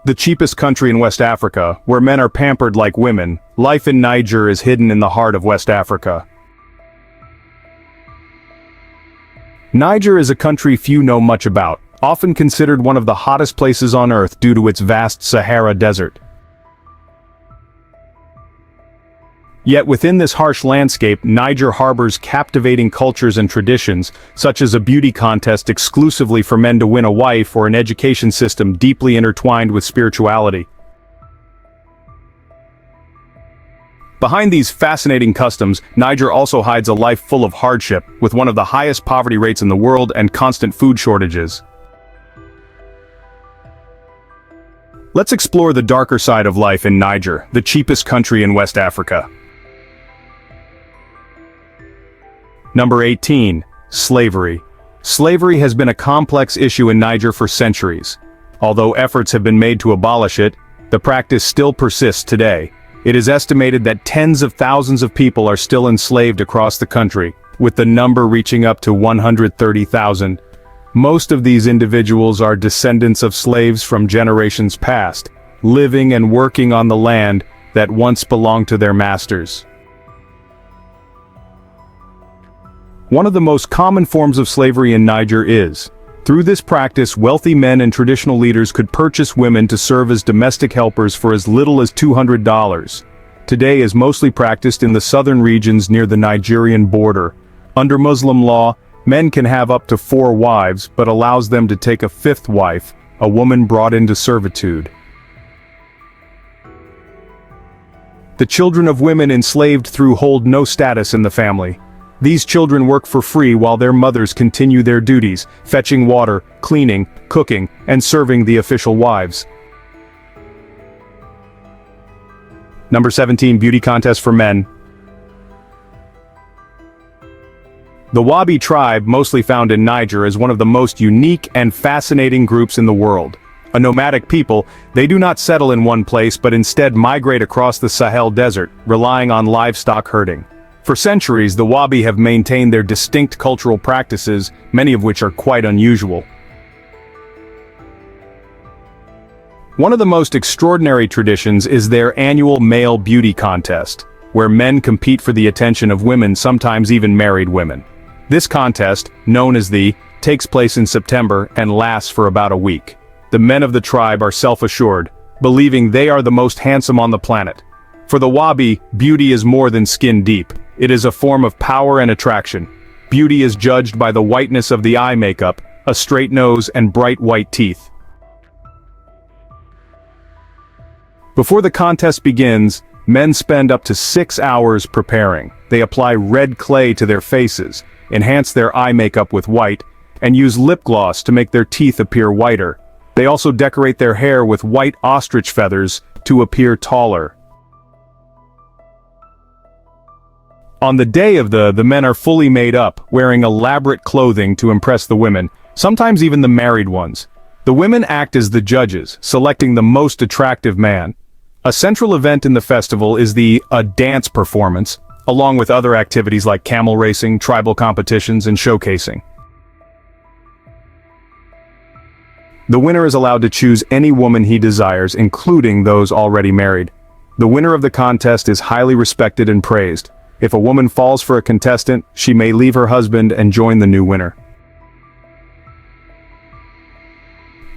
The cheapest country in West Africa, where men are pampered like women, life in Niger is hidden in the heart of West Africa. Niger is a country few know much about, often considered one of the hottest places on Earth due to its vast Sahara Desert. Yet within this harsh landscape, Niger harbors captivating cultures and traditions, such as a beauty contest exclusively for men to win a wife or an education system deeply intertwined with spirituality. Behind these fascinating customs, Niger also hides a life full of hardship, with one of the highest poverty rates in the world and constant food shortages. Let's explore the darker side of life in Niger, the cheapest country in West Africa. Number 18. Slavery. Slavery has been a complex issue in Niger for centuries. Although efforts have been made to abolish it, the practice still persists today. It is estimated that tens of thousands of people are still enslaved across the country, with the number reaching up to 130,000. Most of these individuals are descendants of slaves from generations past, living and working on the land that once belonged to their masters. One of the most common forms of slavery in Niger is, through this practice, wealthy men and traditional leaders could purchase women to serve as domestic helpers for as little as $200. Today is mostly practiced in the southern regions near the Nigerian border. Under Muslim law, men can have up to 4 wives, but allows them to take a 5th wife, a woman brought into servitude. The children of women enslaved through hold no status in the family. These children work for free while their mothers continue their duties, fetching water, cleaning, cooking, and serving the official wives. Number 17. Beauty contest for men. The Wabi tribe, mostly found in Niger, is one of the most unique and fascinating groups in the world. A nomadic people, they do not settle in one place but instead migrate across the Sahel Desert, relying on livestock herding. For centuries, the Wabi have maintained their distinct cultural practices, many of which are quite unusual. One of the most extraordinary traditions is their annual male beauty contest, where men compete for the attention of women, sometimes even married women. This contest, known as the, takes place in September and lasts for about a week. The men of the tribe are self-assured, believing they are the most handsome on the planet. For the Wabi, beauty is more than skin deep. It is a form of power and attraction. Beauty is judged by the whiteness of the eye makeup, a straight nose, and bright white teeth. Before the contest begins, men spend up to 6 hours preparing. They apply red clay to their faces, enhance their eye makeup with white, and use lip gloss to make their teeth appear whiter. They also decorate their hair with white ostrich feathers to appear taller. On the day of the men are fully made up, wearing elaborate clothing to impress the women, sometimes even the married ones. The women act as the judges, selecting the most attractive man. A central event in the festival is a dance performance, along with other activities like camel racing, tribal competitions, and showcasing. The winner is allowed to choose any woman he desires, including those already married. The winner of the contest is highly respected and praised. If a woman falls for a contestant, she may leave her husband and join the new winner.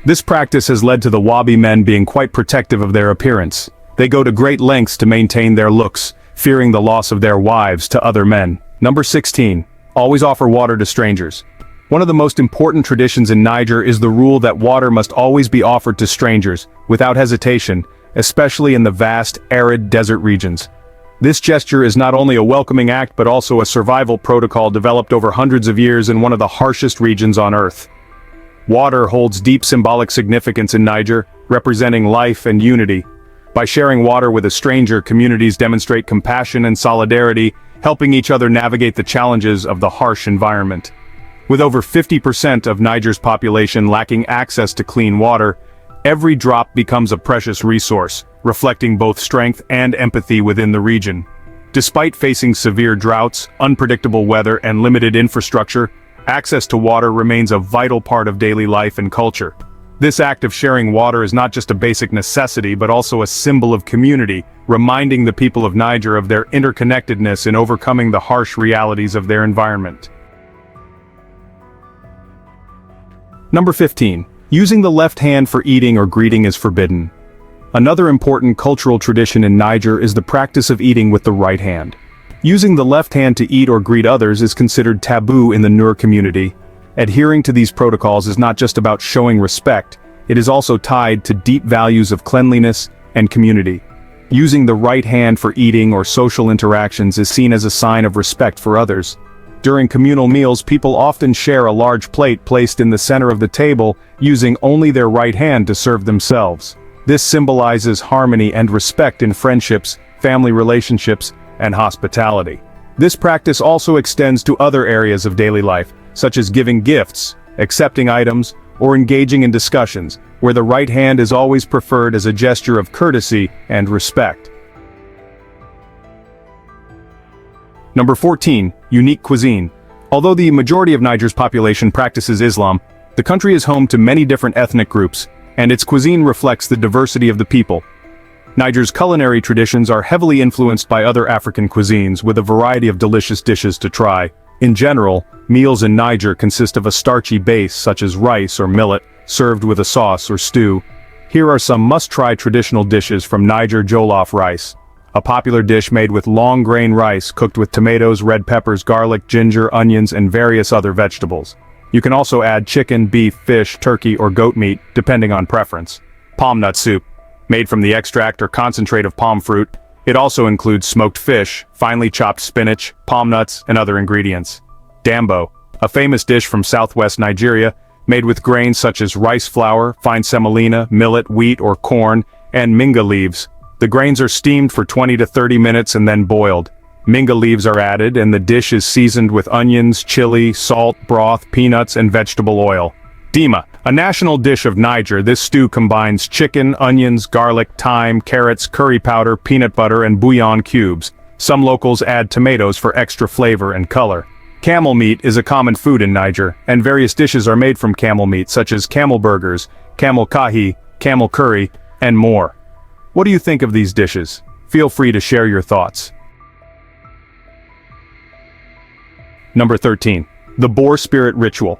This practice has led to the Wabi men being quite protective of their appearance. They go to great lengths to maintain their looks, fearing the loss of their wives to other men. Number 16. Always offer water to strangers. One of the most important traditions in Niger is the rule that water must always be offered to strangers, without hesitation, especially in the vast, arid desert regions. This gesture is not only a welcoming act but also a survival protocol developed over hundreds of years in one of the harshest regions on Earth. Water holds deep symbolic significance in Niger, representing life and unity. By sharing water with a stranger, communities demonstrate compassion and solidarity, helping each other navigate the challenges of the harsh environment. With over 50% of Niger's population lacking access to clean water, every drop becomes a precious resource, reflecting both strength and empathy within the region. Despite facing severe droughts, unpredictable weather, and limited infrastructure, access to water remains a vital part of daily life and culture. This act of sharing water is not just a basic necessity but also a symbol of community, reminding the people of Niger of their interconnectedness in overcoming the harsh realities of their environment. Number 15. Using the left hand for eating or greeting is forbidden. Another important cultural tradition in Niger is the practice of eating with the right hand. Using the left hand to eat or greet others is considered taboo in the Nur community. Adhering to these protocols is not just about showing respect, it is also tied to deep values of cleanliness and community. Using the right hand for eating or social interactions is seen as a sign of respect for others. During communal meals, people often share a large plate placed in the center of the table, using only their right hand to serve themselves. This symbolizes harmony and respect in friendships, family relationships, and hospitality. This practice also extends to other areas of daily life, such as giving gifts, accepting items, or engaging in discussions, where the right hand is always preferred as a gesture of courtesy and respect. Number 14. Unique cuisine. Although the majority of Niger's population practices Islam, the country is home to many different ethnic groups, and its cuisine reflects the diversity of the people. Niger's culinary traditions are heavily influenced by other African cuisines, with a variety of delicious dishes to try. In general, meals in Niger consist of a starchy base such as rice or millet, served with a sauce or stew. Here are some must-try traditional dishes from Niger: jollof rice, a popular dish made with long-grain rice cooked with tomatoes, red peppers, garlic, ginger, onions, and various other vegetables. You can also add chicken, beef, fish, turkey, or goat meat, depending on preference. Palm nut soup, made from the extract or concentrate of palm fruit. It also includes smoked fish, finely chopped spinach, palm nuts, and other ingredients. Dambo, a famous dish from southwest Nigeria, made with grains such as rice flour, fine semolina, millet, wheat, or corn, and minga leaves. The grains are steamed for 20 to 30 minutes and then boiled. Minga leaves are added, and the dish is seasoned with onions, chili, salt, broth, peanuts, and vegetable oil. Dima, a national dish of Niger, this stew combines chicken, onions, garlic, thyme, carrots, curry powder, peanut butter, and bouillon cubes. Some locals add tomatoes for extra flavor and color. Camel meat is a common food in Niger, and various dishes are made from camel meat, such as camel burgers, camel kahi, camel curry, and more. What do you think of these dishes? Feel free to share your thoughts. Number 13. The Boar Spirit Ritual.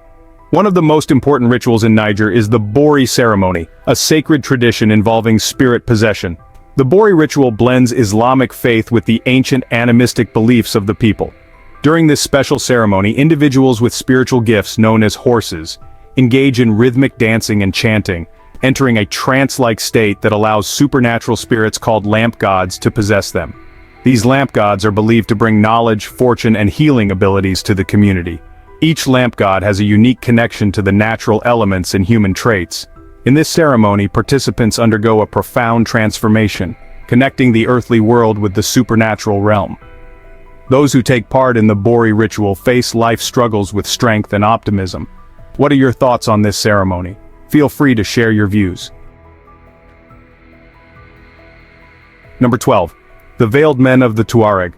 One of the most important rituals in Niger is the Bori ceremony, a sacred tradition involving spirit possession. The Bori ritual blends Islamic faith with the ancient animistic beliefs of the people. During this special ceremony, individuals with spiritual gifts known as horses engage in rhythmic dancing and chanting, entering a trance-like state that allows supernatural spirits called lamp gods to possess them. These lamp gods are believed to bring knowledge, fortune, and healing abilities to the community. Each lamp god has a unique connection to the natural elements and human traits. In this ceremony, participants undergo a profound transformation, connecting the earthly world with the supernatural realm. Those who take part in the Bori ritual face life struggles with strength and optimism. What are your thoughts on this ceremony? Feel free to share your views. Number 12. The Veiled Men of the Tuareg.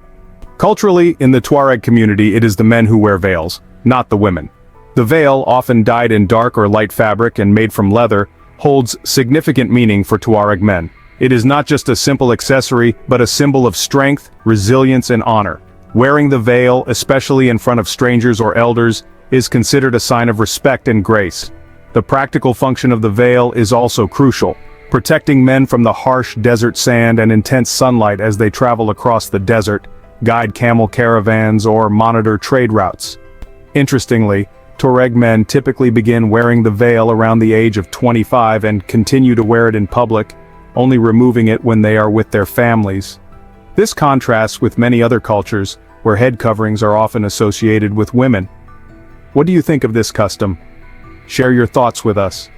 Culturally, in the Tuareg community, it is the men who wear veils, not the women. The veil, often dyed in dark or light fabric and made from leather, holds significant meaning for Tuareg men. It is not just a simple accessory, but a symbol of strength, resilience, and honor. Wearing the veil, especially in front of strangers or elders, is considered a sign of respect and grace. The practical function of the veil is also crucial, protecting men from the harsh desert sand and intense sunlight as they travel across the desert, guide camel caravans, or monitor trade routes. Interestingly, Tuareg men typically begin wearing the veil around the age of 25 and continue to wear it in public, only removing it when they are with their families. This contrasts with many other cultures, where head coverings are often associated with women. What do you think of this custom? Share your thoughts with us.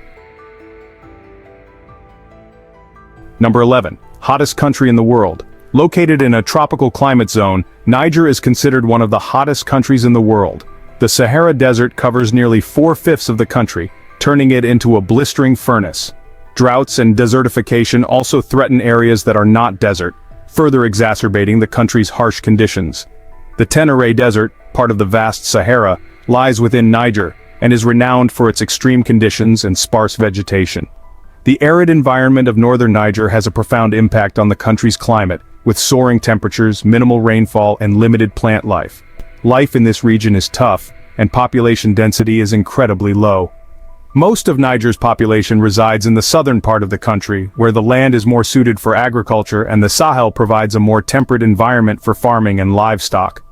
Number 11. Hottest country in the world. Located in a tropical climate zone, Niger is considered one of the hottest countries in the world. The Sahara Desert covers nearly 4/5 of the country, turning it into a blistering furnace. Droughts and desertification also threaten areas that are not desert, further exacerbating the country's harsh conditions. The Tenere Desert, part of the vast Sahara, lies within Niger, and is renowned for its extreme conditions and sparse vegetation. The arid environment of northern Niger has a profound impact on the country's climate, with soaring temperatures, minimal rainfall, and limited plant life. Life in this region is tough, and population density is incredibly low. Most of Niger's population resides in the southern part of the country, where the land is more suited for agriculture and the Sahel provides a more temperate environment for farming and livestock.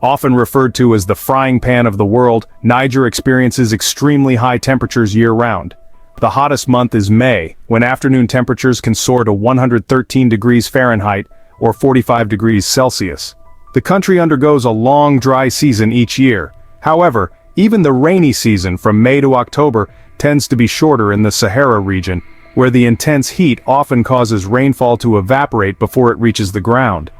Often referred to as the frying pan of the world, Niger experiences extremely high temperatures year-round. The hottest month is May, when afternoon temperatures can soar to 113 degrees Fahrenheit or 45 degrees Celsius. The country undergoes a long dry season each year. However, even the rainy season from May to October tends to be shorter in the Sahara region, where the intense heat often causes rainfall to evaporate before it reaches the ground.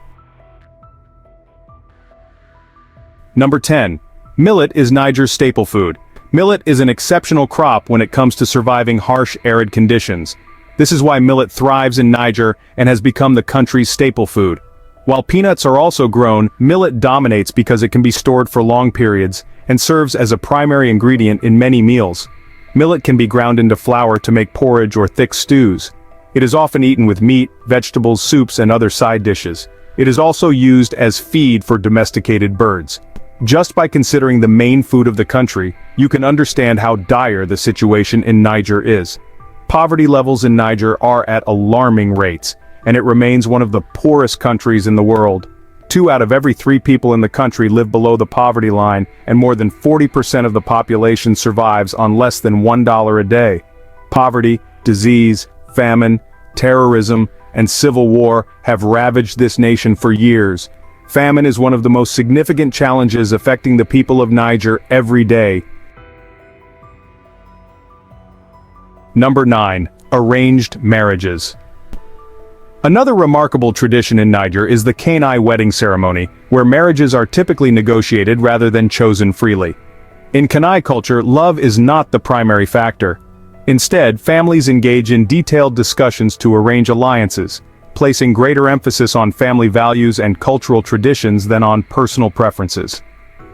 Number 10. Millet is Niger's staple food. Millet is an exceptional crop when it comes to surviving harsh, arid conditions. This is why millet thrives in Niger and has become the country's staple food. While peanuts are also grown, millet dominates because it can be stored for long periods and serves as a primary ingredient in many meals. Millet can be ground into flour to make porridge or thick stews. It is often eaten with meat, vegetables, soups, and other side dishes. It is also used as feed for domesticated birds. Just by considering the main food of the country, you can understand how dire the situation in Niger is. Poverty levels in Niger are at alarming rates, and it remains one of the poorest countries in the world. 2 out of every 3 people in the country live below the poverty line, and more than 40% of the population survives on less than $1 a day. Poverty, disease, famine, terrorism, and civil war have ravaged this nation for years. Famine is one of the most significant challenges affecting the people of Niger every day. Number 9. Arranged marriages. Another remarkable tradition in Niger is the Kanai wedding ceremony, where marriages are typically negotiated rather than chosen freely. In Kanai culture, love is not the primary factor. Instead, families engage in detailed discussions to arrange alliances, placing greater emphasis on family values and cultural traditions than on personal preferences.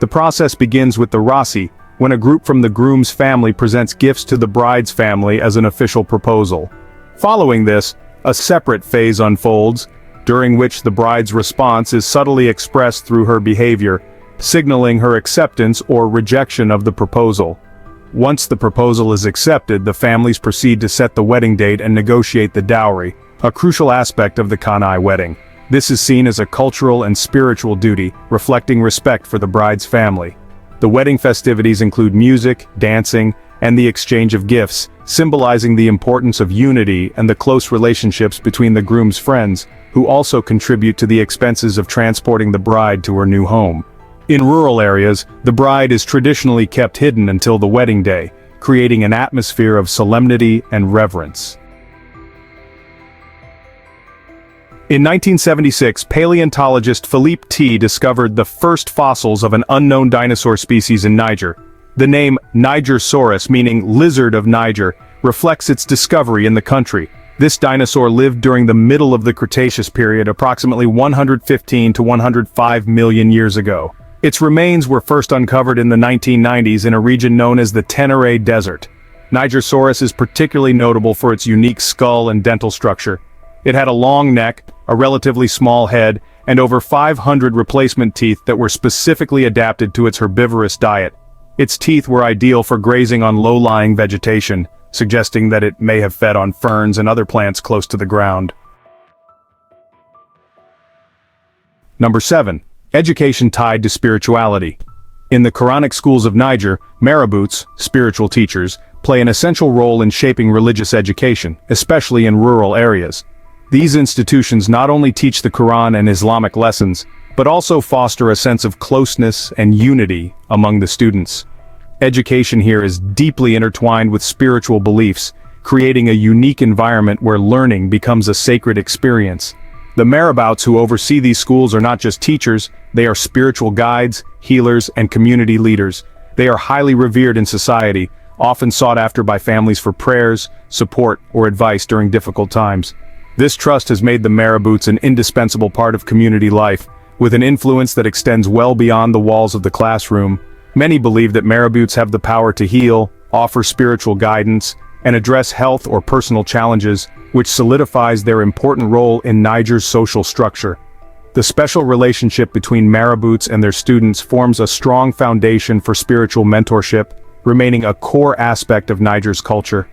The process begins with the Rasi, when a group from the groom's family presents gifts to the bride's family as an official proposal. Following this, a separate phase unfolds, during which the bride's response is subtly expressed through her behavior, signaling her acceptance or rejection of the proposal. Once the proposal is accepted, the families proceed to set the wedding date and negotiate the dowry, a crucial aspect of the Kanai wedding. This is seen as a cultural and spiritual duty, reflecting respect for the bride's family. The wedding festivities include music, dancing, and the exchange of gifts, symbolizing the importance of unity and the close relationships between the groom's friends, who also contribute to the expenses of transporting the bride to her new home. In rural areas, the bride is traditionally kept hidden until the wedding day, creating an atmosphere of solemnity and reverence. In 1976, paleontologist Philippe T. discovered the first fossils of an unknown dinosaur species in Niger. The name Nigersaurus, meaning lizard of Niger, reflects its discovery in the country. This dinosaur lived during the middle of the Cretaceous period, approximately 115 to 105 million years ago. Its remains were first uncovered in the 1990s in a region known as the Tenere Desert. Nigersaurus is particularly notable for its unique skull and dental structure. It had a long neck, a relatively small head, and over 500 replacement teeth that were specifically adapted to its herbivorous diet. Its teeth were ideal for grazing on low-lying vegetation, suggesting that it may have fed on ferns and other plants close to the ground. Number 7. Education tied to spirituality. In the Quranic schools of Niger, marabouts, spiritual teachers, play an essential role in shaping religious education, especially in rural areas. These institutions not only teach the Quran and Islamic lessons, but also foster a sense of closeness and unity among the students. Education here is deeply intertwined with spiritual beliefs, creating a unique environment where learning becomes a sacred experience. The marabouts who oversee these schools are not just teachers, they are spiritual guides, healers, and community leaders. They are highly revered in society, often sought after by families for prayers, support, or advice during difficult times. This trust has made the marabouts an indispensable part of community life, with an influence that extends well beyond the walls of the classroom. Many believe that marabouts have the power to heal, offer spiritual guidance, and address health or personal challenges, which solidifies their important role in Niger's social structure. The special relationship between marabouts and their students forms a strong foundation for spiritual mentorship, remaining a core aspect of Niger's culture.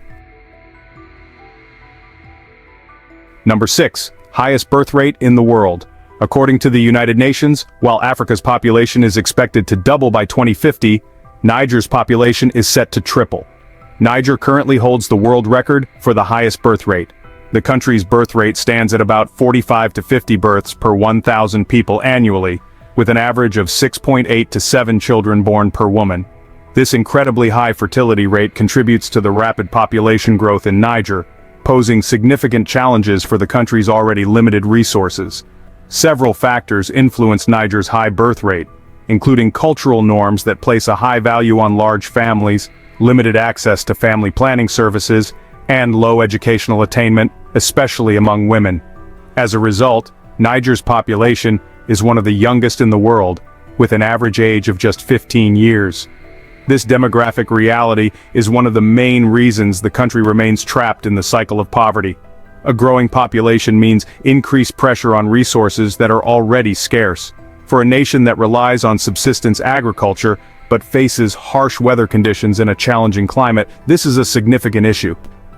Number 6. Highest birth rate in the world. According to the United Nations, while Africa's population is expected to double by 2050, Niger's population is set to triple. Niger currently holds the world record for the highest birth rate. The country's birth rate stands at about 45 to 50 births per 1,000 people annually, with an average of 6.8 to 7 children born per woman. This incredibly high fertility rate contributes to the rapid population growth in Niger, posing significant challenges for the country's already limited resources. Several factors influence Niger's high birth rate, including cultural norms that place a high value on large families, limited access to family planning services, and low educational attainment, especially among women. As a result, Niger's population is one of the youngest in the world, with an average age of just 15 years. This demographic reality is one of the main reasons the country remains trapped in the cycle of poverty. A growing population means increased pressure on resources that are already scarce. For a nation that relies on subsistence agriculture, but faces harsh weather conditions in a challenging climate, this is a significant issue.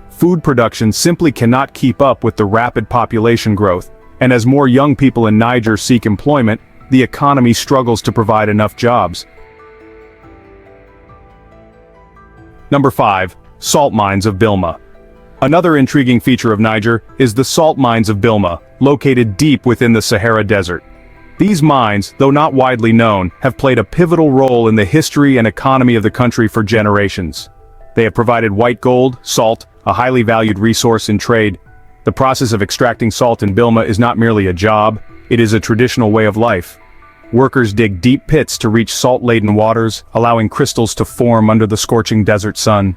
Food production simply cannot keep up with the rapid population growth, and as more young people in Niger seek employment, the economy struggles to provide enough jobs. Number 5. Salt mines of Bilma. Another intriguing feature of Niger is the salt mines of Bilma, located deep within the Sahara Desert. These mines, though not widely known, have played a pivotal role in the history and economy of the country for generations. They have provided white gold, salt, a highly valued resource in trade. The process of extracting salt in Bilma is not merely a job, it is a traditional way of life. Workers dig deep pits to reach salt-laden waters, allowing crystals to form under the scorching desert sun.